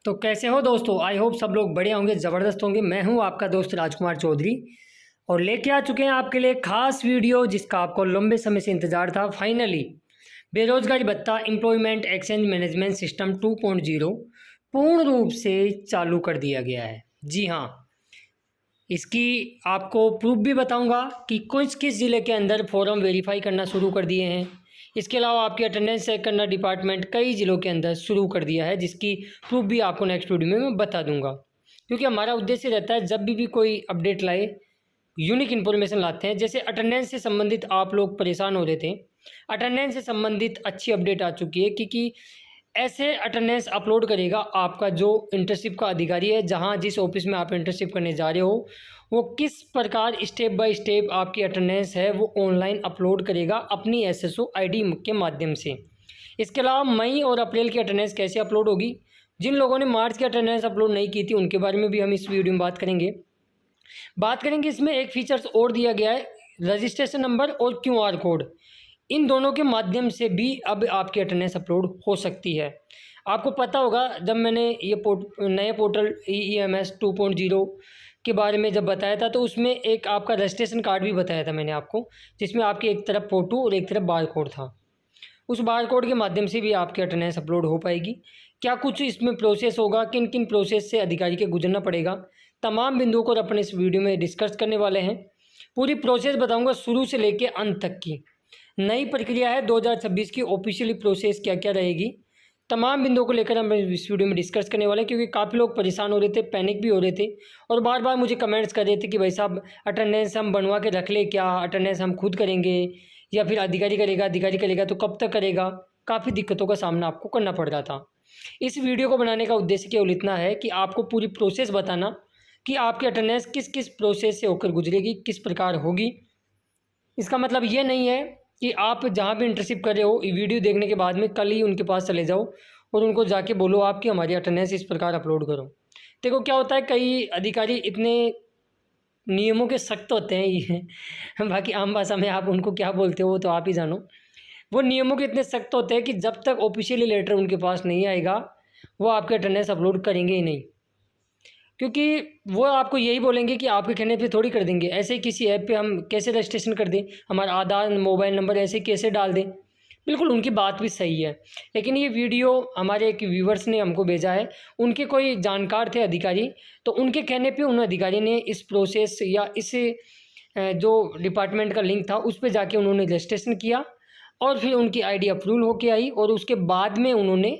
तो कैसे हो दोस्तों। आई होप सब लोग बढ़िया होंगे, ज़बरदस्त होंगे। मैं हूं आपका दोस्त राजकुमार चौधरी और लेके आ चुके हैं आपके लिए खास वीडियो जिसका आपको लंबे समय से इंतज़ार था। फाइनली बेरोजगारी भत्ता एम्प्लॉयमेंट एक्सचेंज मैनेजमेंट सिस्टम 2.0 पूर्ण रूप से चालू कर दिया गया है। जी हाँ, इसकी आपको प्रूफ भी बताऊंगा कि किस किस ज़िले के अंदर फॉर्म वेरीफाई करना शुरू कर दिए हैं। इसके अलावा आपकी अटेंडेंस चेक करना डिपार्टमेंट कई ज़िलों के अंदर शुरू कर दिया है, जिसकी प्रूफ भी आपको नेक्स्ट वीडियो में मैं बता दूंगा। क्योंकि हमारा उद्देश्य रहता है जब भी कोई अपडेट लाए, यूनिक इन्फॉर्मेशन लाते हैं। जैसे अटेंडेंस से संबंधित आप लोग परेशान हो रहे थे, अटेंडेंस से संबंधित अच्छी अपडेट आ चुकी है। क्योंकि ऐसे अटेंडेंस अपलोड करेगा आपका जो इंटर्नशिप का अधिकारी है, जहां जिस ऑफिस में आप इंटर्नशिप करने जा रहे हो, वो किस प्रकार स्टेप बाय स्टेप आपकी अटेंडेंस है वो ऑनलाइन अपलोड करेगा अपनी एसएसओ आईडी के माध्यम से। इसके अलावा मई और अप्रैल की अटेंडेंस कैसे अपलोड होगी, जिन लोगों ने मार्च की अटेंडेंस अपलोड नहीं की थी उनके बारे में भी हम इस वीडियो में बात करेंगे। इसमें एक फीचर्स और दिया गया है, रजिस्ट्रेशन नंबर और क्यूआर कोड। इन दोनों के माध्यम से भी अब आपकी अटेंडेंस अपलोड हो सकती है। आपको पता होगा जब मैंने ये नए पोर्टल EEMS 2.0 के बारे में जब बताया था, तो उसमें एक आपका रजिस्ट्रेशन कार्ड भी बताया था मैंने आपको, जिसमें आपकी एक तरफ फ़ोटो और एक तरफ बार कोड था। उस बार कोड के माध्यम से भी आपकी अटेंडेंस अपलोड हो पाएगी। क्या कुछ इसमें प्रोसेस होगा, किन किन प्रोसेस से अधिकारी के गुजरना पड़ेगा, तमाम बिंदुओं को अपने इस वीडियो में डिस्कस करने वाले हैं। पूरी प्रोसेस बताऊंगा शुरू से लेकर अंत तक की। नई प्रक्रिया है 2026 की, ऑफिशियली प्रोसेस क्या क्या रहेगी, तमाम बिंदुओं को लेकर हम इस वीडियो में डिस्कस करने वाले हैं। क्योंकि काफ़ी लोग परेशान हो रहे थे, पैनिक भी हो रहे थे और बार बार मुझे कमेंट्स कर रहे थे कि भाई साहब अटेंडेंस हम बनवा के रख ले, क्या अटेंडेंस हम खुद करेंगे या फिर अधिकारी करेगा तो कब तक करेगा। काफ़ी दिक्कतों का सामना आपको करना पड़ रहा था। इस वीडियो को बनाने का उद्देश्य केवल इतना है कि आपको पूरी प्रोसेस बताना कि आपकी अटेंडेंस किस किस प्रोसेस से होकर गुजरेगी, किस प्रकार होगी। इसका मतलब ये नहीं है कि आप जहाँ भी इंटर्नशिप कर रहे हो वीडियो देखने के बाद में कल ही उनके पास चले जाओ और उनको जाके बोलो आपकी हमारी अटेंडेंस इस प्रकार अपलोड करो। देखो क्या होता है, कई अधिकारी इतने नियमों के सख्त होते हैं ये बाकी आम भाषा में आप उनको क्या बोलते हो तो आप ही जानो। वो नियमों के इतने सख्त होते हैं कि जब तक ऑफिशियली लेटर उनके पास नहीं आएगा वो आपके अटेंडेंस अपलोड करेंगे ही नहीं। क्योंकि वो आपको यही बोलेंगे कि आपके कहने पे थोड़ी कर देंगे। ऐसे ही किसी ऐप पे हम कैसे रजिस्ट्रेशन कर दें, हमारा आधार मोबाइल नंबर ऐसे कैसे डाल दें। बिल्कुल उनकी बात भी सही है, लेकिन ये वीडियो हमारे एक व्यूवर्स ने हमको भेजा है। उनके कोई जानकार थे अधिकारी, तो उनके कहने पे उन अधिकारी ने इस प्रोसेस या इस जो डिपार्टमेंट का लिंक था उस पर जाके उन्होंने रजिस्ट्रेशन किया और फिर उनकी आईडी अप्रूवल होके आई और उसके बाद में उन्होंने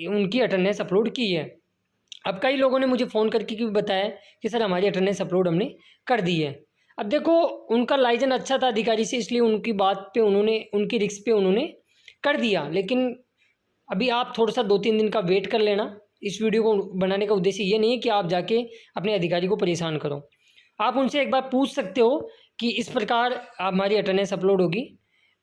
उनकी अटेंडेंस अपलोड की है। अब कई लोगों ने मुझे फ़ोन करके भी बताया कि सर हमारी अटेंडेंस अपलोड हमने कर दी है। अब देखो उनका लाइजन अच्छा था अधिकारी से, इसलिए उनकी बात पे उन्होंने, उनकी रिस्क पे उन्होंने कर दिया। लेकिन अभी आप थोड़ा सा 2-3 दिन का वेट कर लेना। इस वीडियो को बनाने का उद्देश्य ये नहीं है कि आप जाके अपने अधिकारी को परेशान करो। आप उनसे एक बार पूछ सकते हो कि इस प्रकार हमारी अटेंडेंस अपलोड होगी,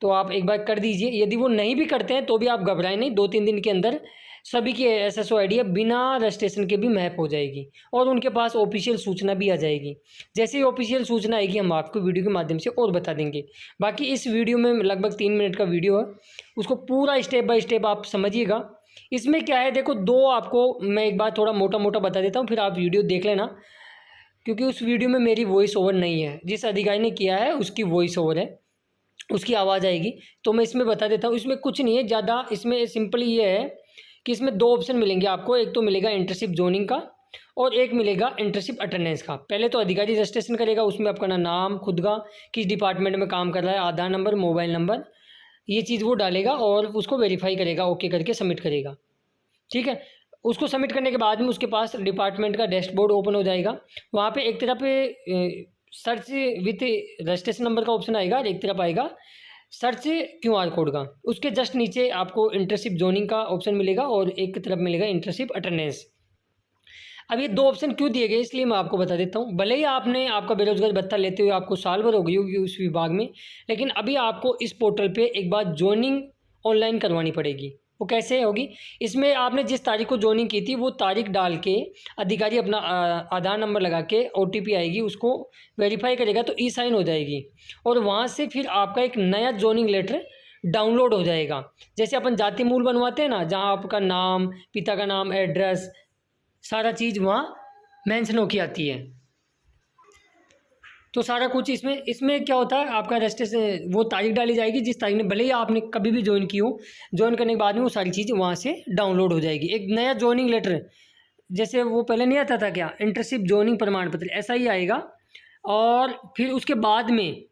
तो आप एक बार कर दीजिए। यदि वो नहीं भी करते हैं तो भी आप घबराएं नहीं, 2-3 दिन के अंदर सभी की एसएसओ आईडी बिना रजिस्ट्रेशन के भी मैप हो जाएगी और उनके पास ऑफिशियल सूचना भी आ जाएगी। जैसे ही ऑफिशियल सूचना आएगी हम आपको वीडियो के माध्यम से और बता देंगे। बाकी इस वीडियो में लगभग 3 मिनट का वीडियो है, उसको पूरा स्टेप बाय स्टेप आप समझिएगा। इसमें क्या है, देखो दो आपको मैं एक बार थोड़ा मोटा मोटा बता देता हूँ, फिर आप वीडियो देख लेना। क्योंकि उस वीडियो में मेरी वॉइस ओवर नहीं है, जिस अधिकारी ने किया है उसकी वॉइस ओवर है, उसकी आवाज़ आएगी। तो मैं इसमें बता देता हूँ। इसमें कुछ नहीं है ज़्यादा, इसमें सिंपली ये है कि इसमें 2 ऑप्शन मिलेंगे आपको। एक तो मिलेगा इंटर्नशिप जोनिंग का और एक मिलेगा इंटर्नशिप अटेंडेंस का। पहले तो अधिकारी रजिस्ट्रेशन करेगा, उसमें आपका नाम खुद का, किस डिपार्टमेंट में काम कर रहा है, आधार नंबर, मोबाइल नंबर, ये चीज़ वो डालेगा और उसको वेरीफाई करेगा, ओके करके सबमिट करेगा। ठीक है, उसको सबमिट करने के बाद में उसके पास डिपार्टमेंट का डैशबोर्ड ओपन हो जाएगा। वहाँ पर एक तरफ सर्च विथ रजिस्ट्रेशन नंबर का ऑप्शन आएगा और एक तरफ आएगा सर्च क्यूआर कोड का। उसके जस्ट नीचे आपको इंटर्नशिप जोनिंग का ऑप्शन मिलेगा और एक तरफ मिलेगा इंटर्नशिप अटेंडेंस। अब ये 2 ऑप्शन क्यों दिए गए इसलिए मैं आपको बता देता हूँ। भले ही आपने आपका बेरोजगार भत्ता लेते हुए आपको साल भर हो गई होगी उस विभाग में, लेकिन अभी आपको इस पोर्टल पे एक बार ज्वाइनिंग ऑनलाइन करवानी पड़ेगी। वो कैसे होगी, इसमें आपने जिस तारीख को ज्वाइनिंग की थी वो तारीख डाल के अधिकारी अपना आधार नंबर लगा के OTP आएगी, उसको वेरीफाई करेगा तो ई साइन हो जाएगी और वहाँ से फिर आपका एक नया ज्वाइनिंग लेटर डाउनलोड हो जाएगा। जैसे अपन जाति मूल बनवाते हैं ना, जहाँ आपका नाम, पिता का नाम, एड्रेस, सारा चीज़ वहाँ मेंशन होके आती है। तो सारा कुछ इसमें क्या होता है, आपका रजिस्ट्रेशन वो तारीख डाली जाएगी जिस तारीख में भले ही आपने कभी भी ज्वाइन की हो, ज्वाइन करने के बाद में वो सारी चीज़ वहाँ से डाउनलोड हो जाएगी। एक नया ज्वाइनिंग लेटर, जैसे वो पहले नहीं आता था क्या, इंटर्नशिप ज्वाइनिंग प्रमाण पत्र, ऐसा ही आएगा। और फिर उसके बाद में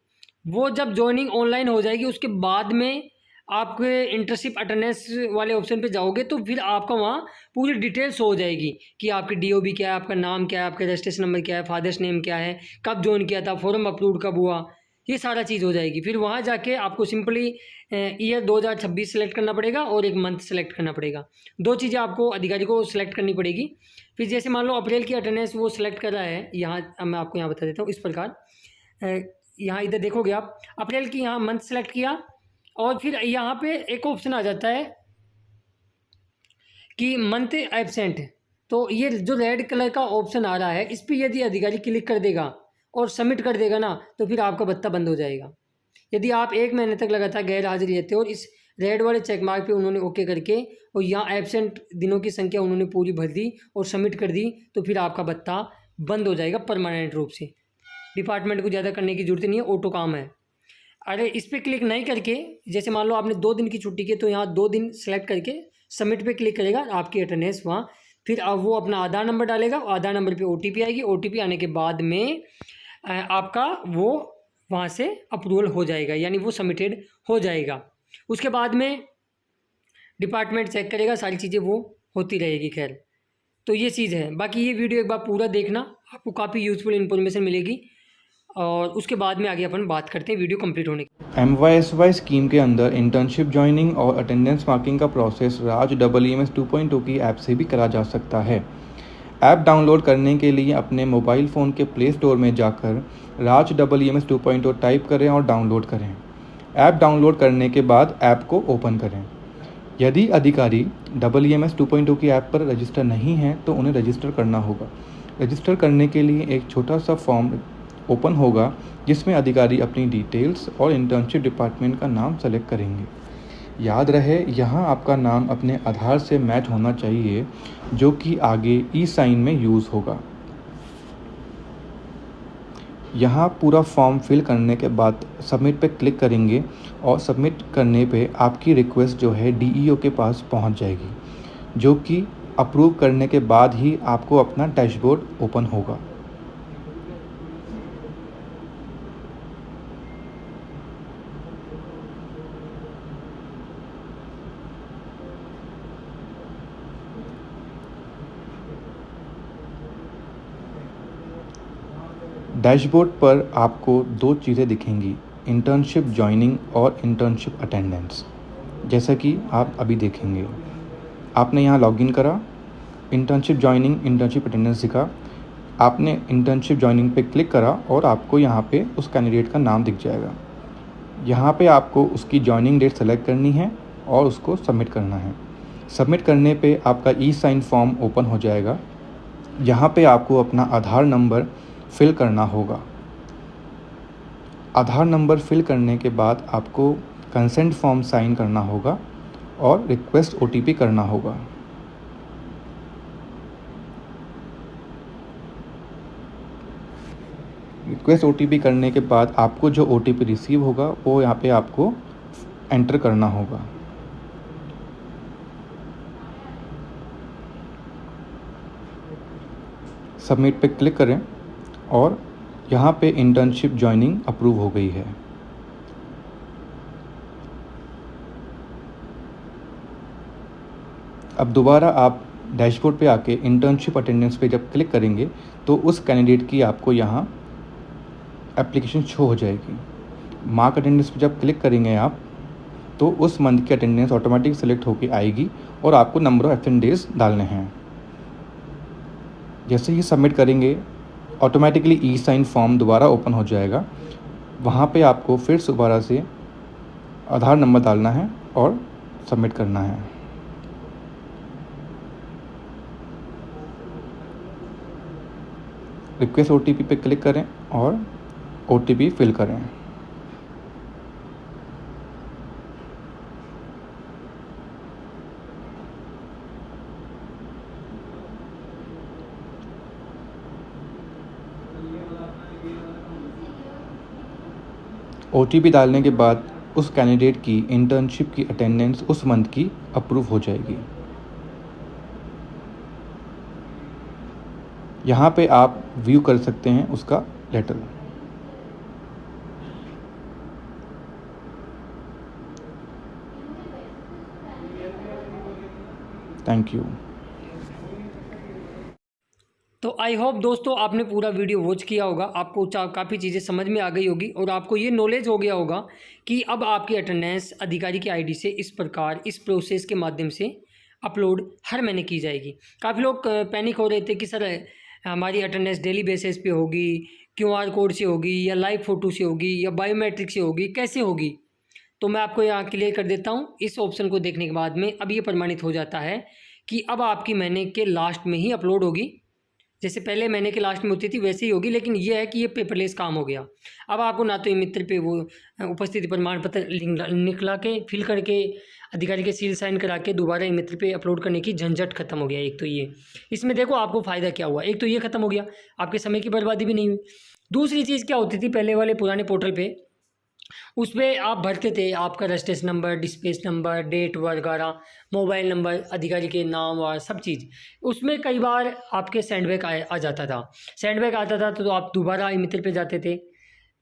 वो जब ज्वाइनिंग ऑनलाइन हो जाएगी, उसके बाद में आपके इंटर्नशिप अटेंडेंस वाले ऑप्शन पे जाओगे तो फिर आपका वहाँ पूरी डिटेल्स हो जाएगी कि आपकी डीओबी क्या है, आपका नाम क्या है, आपका रजिस्ट्रेशन नंबर क्या है, फादर्स नेम क्या है, कब ज्वाइन किया था, फॉर्म अप्रूव कब हुआ, ये सारा चीज़ हो जाएगी। फिर वहाँ जाके आपको सिंपली ईयर 2026 सेलेक्ट करना पड़ेगा और एक मंथ सेलेक्ट करना पड़ेगा। दो चीज़ें आपको अधिकारी को सिलेक्ट करनी पड़ेगी। फिर जैसे मान लो अप्रैल की अटेंडेंस वो सिलेक्ट कर रहा है, यहाँ अब मैं आपको यहाँ बता देता हूँ इस प्रकार। यहाँ इधर देखोगे आप, अप्रैल की यहाँ मंथ सेलेक्ट किया और फिर यहाँ पे एक ऑप्शन आ जाता है कि मंथ एब्सेंट। तो ये जो रेड कलर का ऑप्शन आ रहा है, इस पर यदि अधिकारी क्लिक कर देगा और सबमिट कर देगा ना, तो फिर आपका भत्ता बंद हो जाएगा। यदि आप 1 महीने तक लगातार गैर हाजिर रहते हो और इस रेड वाले चेक मार्क पे उन्होंने ओके करके और यहाँ एब्सेंट दिनों की संख्या उन्होंने पूरी भर दी और सबमिट कर दी, तो फिर आपका भत्ता बंद हो जाएगा परमानेंट रूप से। डिपार्टमेंट को ज़्यादा करने की जरूरत नहीं है, ऑटो काम है। अरे इस पर क्लिक नहीं करके, जैसे मान लो आपने 2 दिन की छुट्टी की, तो यहाँ 2 दिन सेलेक्ट करके सबमिट पे क्लिक करेगा, आपकी अटेंडेंस वहाँ, फिर अब वो अपना आधार नंबर डालेगा, आधार नंबर पे ओटीपी आएगी, ओटीपी आने के बाद में आपका वो वहाँ से अप्रूवल हो जाएगा, यानी वो सबमिटेड हो जाएगा। उसके बाद में डिपार्टमेंट चेक करेगा, सारी चीज़ें वो होती रहेगी। खैर, तो ये चीज़ है। बाकी ये वीडियो एक बार पूरा देखना, आपको काफ़ी यूज़फुल इन्फॉर्मेशन मिलेगी और उसके बाद में आगे अपन बात करते हैं वीडियो कंप्लीट होने की। MYSY स्कीम के अंदर इंटर्नशिप ज्वाइनिंग और अटेंडेंस मार्किंग का प्रोसेस राज EEMS 2.0 की ऐप से भी करा जा सकता है। ऐप डाउनलोड करने के लिए अपने मोबाइल फ़ोन के प्ले स्टोर में जाकर राज EEMS 2.0 टाइप करें और डाउनलोड करें। ऐप डाउनलोड करने के बाद ऐप को ओपन करें। यदि अधिकारी EEMS 2.0 की ऐप पर रजिस्टर नहीं है तो उन्हें रजिस्टर करना होगा। रजिस्टर करने के लिए एक छोटा सा फॉर्म ओपन होगा जिसमें अधिकारी अपनी डिटेल्स और इंटर्नशिप डिपार्टमेंट का नाम सेलेक्ट करेंगे। याद रहे, यहाँ आपका नाम अपने आधार से मैच होना चाहिए, जो कि आगे ई-साइन में यूज़ होगा। यहाँ पूरा फॉर्म फिल करने के बाद सबमिट पे क्लिक करेंगे और सबमिट करने पे आपकी रिक्वेस्ट जो है DEO के पास पहुँच जाएगी, जो कि अप्रूव करने के बाद ही आपको अपना डैशबोर्ड ओपन होगा। डैशबोर्ड पर आपको 2 चीज़ें दिखेंगी, इंटर्नशिप ज्वाइनिंग और इंटर्नशिप अटेंडेंस। जैसा कि आप अभी देखेंगे, आपने यहाँ लॉगिन करा, इंटर्नशिप ज्वाइनिंग इंटर्नशिप अटेंडेंस दिखा, आपने इंटर्नशिप ज्वाइनिंग पे क्लिक करा और आपको यहाँ पे उस कैंडिडेट का नाम दिख जाएगा। यहाँ पे आपको उसकी ज्वाइनिंग डेट सेलेक्ट करनी है और उसको सबमिट करना है। सबमिट करने पे आपका ई-साइन फॉर्म ओपन हो जाएगा। यहाँ पे आपको अपना आधार नंबर फिल करना होगा। आधार नंबर फिल करने के बाद आपको कंसेंट फॉर्म साइन करना होगा और रिक्वेस्ट OTP करना होगा। रिक्वेस्ट OTP करने के बाद आपको जो OTP रिसीव होगा वो यहाँ पे आपको एंटर करना होगा। सबमिट पे क्लिक करें और यहाँ पे इंटर्नशिप ज्वाइनिंग अप्रूव हो गई है। अब दोबारा आप डैशबोर्ड पे आके इंटर्नशिप अटेंडेंस पे जब क्लिक करेंगे तो उस कैंडिडेट की आपको यहाँ एप्लीकेशन शो हो जाएगी। मार्क अटेंडेंस पे जब क्लिक करेंगे आप तो उस मंथ की अटेंडेंस ऑटोमेटिक सेलेक्ट होके आएगी और आपको नंबर ऑफ एब्सेंट डेज डालने हैं। जैसे ही सबमिट करेंगे ऑटोमेटिकली ई-साइन फॉर्म दोबारा ओपन हो जाएगा। वहाँ पे आपको फिर दोबारा से आधार नंबर डालना है और सबमिट करना है। रिक्वेस्ट OTP पे क्लिक करें और OTP फिल करें। OTP डालने के बाद उस कैंडिडेट की इंटर्नशिप की अटेंडेंस उस मंथ की अप्रूव हो जाएगी। यहाँ पे आप व्यू कर सकते हैं उसका लेटर। Thank you. तो आई होप दोस्तों आपने पूरा वीडियो वॉच किया होगा, आपको काफ़ी चीज़ें समझ में आ गई होगी और आपको ये नॉलेज हो गया होगा कि अब आपकी अटेंडेंस अधिकारी की आईडी से इस प्रकार इस प्रोसेस के माध्यम से अपलोड हर महीने की जाएगी। काफ़ी लोग पैनिक हो रहे थे कि सर हमारी अटेंडेंस डेली बेसिस पे होगी, QR कोड से होगी या लाइव फ़ोटो से होगी या बायोमेट्रिक से होगी, कैसे होगी? तो मैं आपको यहाँ क्लियर कर देता हूँ। इस ऑप्शन को देखने के बाद में अब ये प्रमाणित हो जाता है कि अब आपकी महीने के लास्ट में ही अपलोड होगी। जैसे पहले महीने के लास्ट में होती थी वैसे ही होगी, लेकिन ये है कि ये पेपरलेस काम हो गया। अब आपको ना तो ई मित्र पे वो उपस्थिति प्रमाण पत्र निकला के फिल करके अधिकारी के सील साइन करा के दोबारा ई मित्र पे अपलोड करने की झंझट खत्म हो गया। एक तो ये इसमें देखो आपको फ़ायदा क्या हुआ, एक तो ये खत्म हो गया, आपके समय की बर्बादी भी नहीं हुई। दूसरी चीज़ क्या होती थी पहले वाले पुराने पोर्टल पे, उसमें आप भरते थे आपका registration number, dispatch number, date वगैरह, मोबाइल नंबर, अधिकारी के नाम और सब चीज़। उसमें कई बार आपके सेंडबैक आ जाता था। सेंडबैक आता था तो आप दोबारा ई मित्र पे जाते थे,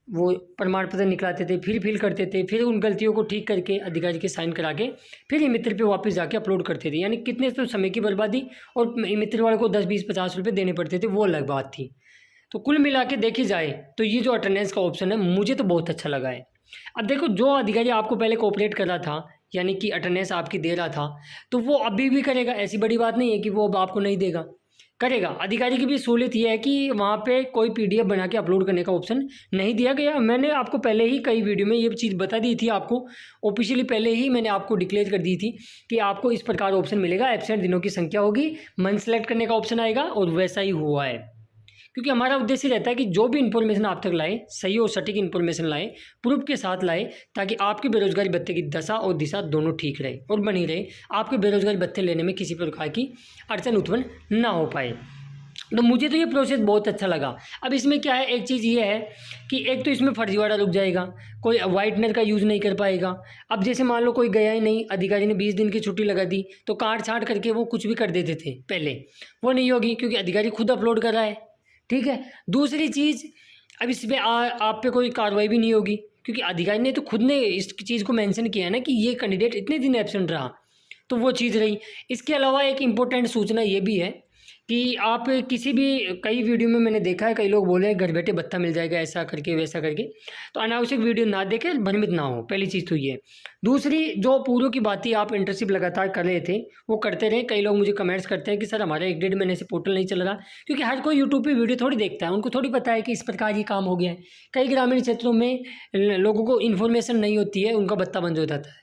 वो प्रमाण पत्र निकलाते थे, फिर फिल करते थे, फिर उन गलतियों को ठीक करके अधिकारी के साइन करा के फिर ई मित्र पे वापस जाके अपलोड करते थे। यानी कितने तो समय की बर्बादी, और ई मित्र वाले को 10, 20, 50 रुपये देने पड़ते थे, वो अलग बात थी। तो कुल मिला के देखी जाए तो ये जो अटेंडेंस का ऑप्शन है मुझे तो बहुत अच्छा लगा है। अब देखो जो अधिकारी आपको पहले कोऑपरेट कर रहा था, यानी कि अटेंडेंस आपकी दे रहा था, तो वो अभी भी करेगा। ऐसी बड़ी बात नहीं है कि वो अब आपको नहीं देगा, करेगा। अधिकारी की भी सहूलियत ये है कि वहाँ पे कोई PDF बना के अपलोड करने का ऑप्शन नहीं दिया गया। मैंने आपको पहले ही कई वीडियो में ये चीज़ बता दी थी, आपको ऑफिशियली पहले ही मैंने आपको डिक्लेयर कर दी थी कि आपको इस प्रकार ऑप्शन मिलेगा। एब्सेंट दिनों की संख्या होगी, मंथ सेलेक्ट करने का ऑप्शन आएगा, और वैसा ही हुआ है। क्योंकि हमारा उद्देश्य रहता है कि जो भी इन्फॉर्मेशन आप तक लाए सही और सटीक इन्फॉर्मेशन लाए, प्रूफ के साथ लाए, ताकि आपके बेरोजगारी भत्ते की दशा और दिशा दोनों ठीक रहे और बनी रहे, आपके बेरोजगारी भत्ते लेने में किसी प्रकार की अड़चन उत्पन्न ना हो पाए। तो मुझे तो ये प्रोसेस बहुत अच्छा लगा। अब इसमें क्या है, एक चीज़ ये है कि एक तो इसमें फर्जीवाड़ा रुक जाएगा, कोई वाइटनर का यूज़ नहीं कर पाएगा। अब जैसे मान लो कोई गया ही नहीं, अधिकारी ने 20 दिन की छुट्टी लगा दी, तो काट छाँट करके वो कुछ भी कर देते थे पहले, वो नहीं होगी क्योंकि अधिकारी खुद अपलोड कर रहा है। ठीक है। दूसरी चीज़, अब इस पर आप पे कोई कार्रवाई भी नहीं होगी, क्योंकि अधिकारी ने तो खुद ने इस चीज़ को मेंशन किया है ना कि ये कैंडिडेट इतने दिन एब्सेंट रहा, तो वो चीज़ रही। इसके अलावा एक इम्पोर्टेंट सूचना ये भी है कि आप किसी भी, कई वीडियो में मैंने देखा है कई लोग बोले हैं घर बैठे भत्ता मिल जाएगा ऐसा करके वैसा करके, तो अनावश्यक वीडियो ना देखें, भ्रमित ना हो। पहली चीज़ तो ये। दूसरी, जो पूर्व की बातें आप इंटर्नशिप लगातार कर रहे थे वो करते रहे। कई लोग मुझे कमेंट्स करते हैं कि सर हमारा 1-1.5 महीने से पोर्टल नहीं चल रहा, क्योंकि हर कोई यूट्यूब पे वीडियो थोड़ी देखता है, उनको थोड़ी पता है कि इस प्रकार ये काम हो गया है। कई ग्रामीण क्षेत्रों में लोगों को इन्फॉर्मेशन नहीं होती है, उनका भत्ता बंद हो जाता है।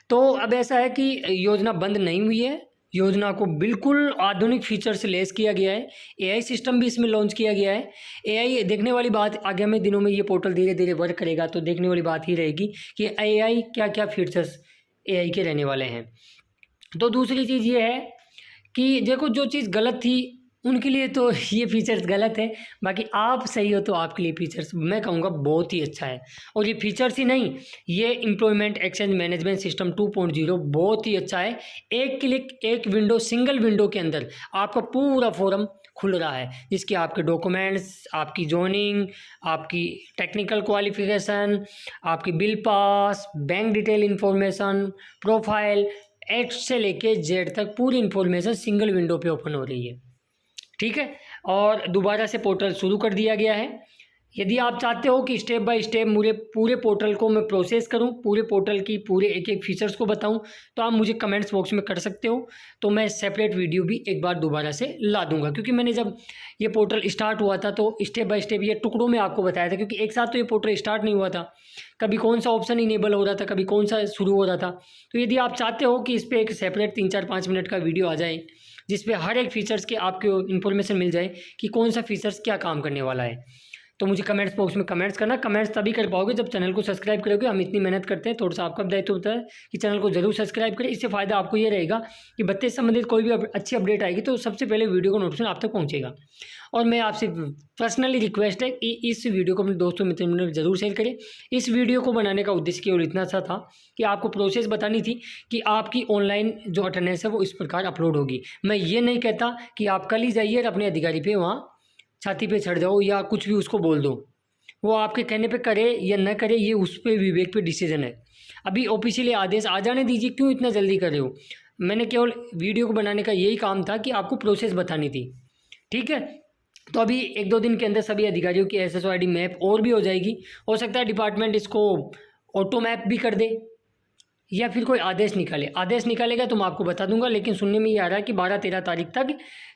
तो अब ऐसा है कि योजना बंद नहीं हुई है, योजना को बिल्कुल आधुनिक फीचर से लेस किया गया है। AI सिस्टम भी इसमें लॉन्च किया गया है। AI देखने वाली बात, आगामी दिनों में ये पोर्टल धीरे धीरे वर्क करेगा तो देखने वाली बात ही रहेगी कि AI क्या क्या फीचर्स AI के रहने वाले हैं। तो दूसरी चीज़ ये है कि देखो जो चीज़ गलत थी उनके लिए तो ये फीचर्स गलत है, बाकी आप सही हो तो आपके लिए फीचर्स मैं कहूँगा बहुत ही अच्छा है। और ये फीचर्स ही नहीं, ये एम्प्लॉयमेंट एक्सचेंज मैनेजमेंट सिस्टम 2.0 बहुत ही अच्छा है। एक क्लिक, एक विंडो, सिंगल विंडो के अंदर आपका पूरा फॉर्म खुल रहा है, जिसके आपके डॉक्यूमेंट्स, आपकी जॉइनिंग, आपकी टेक्निकल क्वालिफिकेशन, आपकी bill pass, bank detail information, profile, X से लेके Z तक पूरी इन्फॉर्मेशन सिंगल विंडो पे ओपन हो रही है। ठीक है। और दोबारा से पोर्टल शुरू कर दिया गया है। यदि आप चाहते हो कि स्टेप बाय स्टेप पूरे पोर्टल को मैं प्रोसेस करूं, पूरे पोर्टल की पूरे एक एक फीचर्स को बताऊं, तो आप मुझे कमेंट्स बॉक्स में कर सकते हो, तो मैं सेपरेट वीडियो भी एक बार दोबारा से ला दूंगा। क्योंकि मैंने जब ये पोर्टल स्टार्ट हुआ था तो स्टेप बाय स्टेप ये टुकड़ों में आपको बताया था, क्योंकि एक साथ तो ये पोर्टल स्टार्ट नहीं हुआ था। कभी कौन सा ऑप्शन इनेबल हो रहा था, कभी कौन सा शुरू हो रहा था। तो यदि आप चाहते हो कि इस पर एक सेपरेट 3, 4, 5 मिनट का वीडियो आ जाए जिस पे हर एक फीचर्स के आपको इन्फॉर्मेशन मिल जाए कि कौन सा फीचर्स क्या काम करने वाला है, तो मुझे कमेंट्स बॉक्स में कमेंट्स करना। कमेंट्स तभी कर पाओगे जब चैनल को सब्सक्राइब करोगे। हम इतनी मेहनत करते हैं, थोड़ा सा आपका दायित्व होता है कि चैनल को जरूर सब्सक्राइब करें। इससे फ़ायदा आपको ये रहेगा कि बत्ती से संबंधित कोई भी अच्छी अपडेट आएगी तो सबसे पहले वीडियो का नोटिफिकेशन आप तक पहुँचेगा। और मैं आपसे पर्सनली रिक्वेस्ट है कि इस वीडियो को अपने दोस्तों मित्रों में जरूर शेयर करें। इस वीडियो को बनाने का उद्देश्य केवल इतना सा था कि आपको प्रोसेस बतानी थी कि आपकी ऑनलाइन जो अटेंडेंस है वो इस प्रकार अपलोड होगी। मैं ये नहीं कहता कि आप कल ही जाइए और अपने अधिकारी पे वहाँ छाती पे चढ़ जाओ या कुछ भी उसको बोल दो। वो आपके कहने पे करे या न करे, ये उस पर विवेक पे डिसीजन है। अभी ऑफिशियली आदेश आ जाने दीजिए, क्यों इतना जल्दी कर रहे हो। मैंने केवल वीडियो को बनाने का यही काम था कि आपको प्रोसेस बतानी थी, ठीक है। तो अभी 1-2 दिन के अंदर सभी अधिकारियों की SSO ID मैप और भी हो जाएगी। हो सकता है डिपार्टमेंट इसको ऑटो मैप भी कर दे या फिर कोई आदेश निकाले। आदेश निकालेगा तो मैं आपको बता दूंगा, लेकिन सुनने में ये आ रहा है कि 12-13 तारीख तक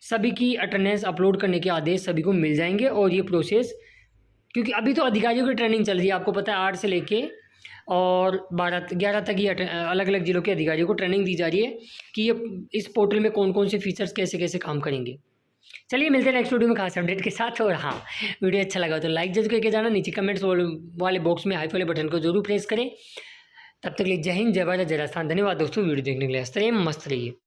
सभी की अटेंडेंस अपलोड करने के आदेश सभी को मिल जाएंगे। और ये प्रोसेस, क्योंकि अभी तो अधिकारियों की ट्रेनिंग चल रही है, आपको पता है 8 से लेके और 12-11 तक ही अलग अलग जिलों के अधिकारियों को ट्रेनिंग दी जा रही है कि ये इस पोर्टल में कौन कौन से फीचर्स कैसे कैसे काम करेंगे। चलिए मिलते हैं नेक्स्ट वीडियो में खास अपडेट के साथ। और हाँ, वीडियो अच्छा लगा तो लाइक जरूर करके जाना। नीचे कमेंट्स वाले बॉक्स में हाई वाले बटन को जरूर प्रेस करें। तब तक के लिए जय हिंद, जय भारत, जय राजस्थान। धन्यवाद दोस्तों, वीडियो देखने के लिए। हंसते रहिए, मस्त रहिए।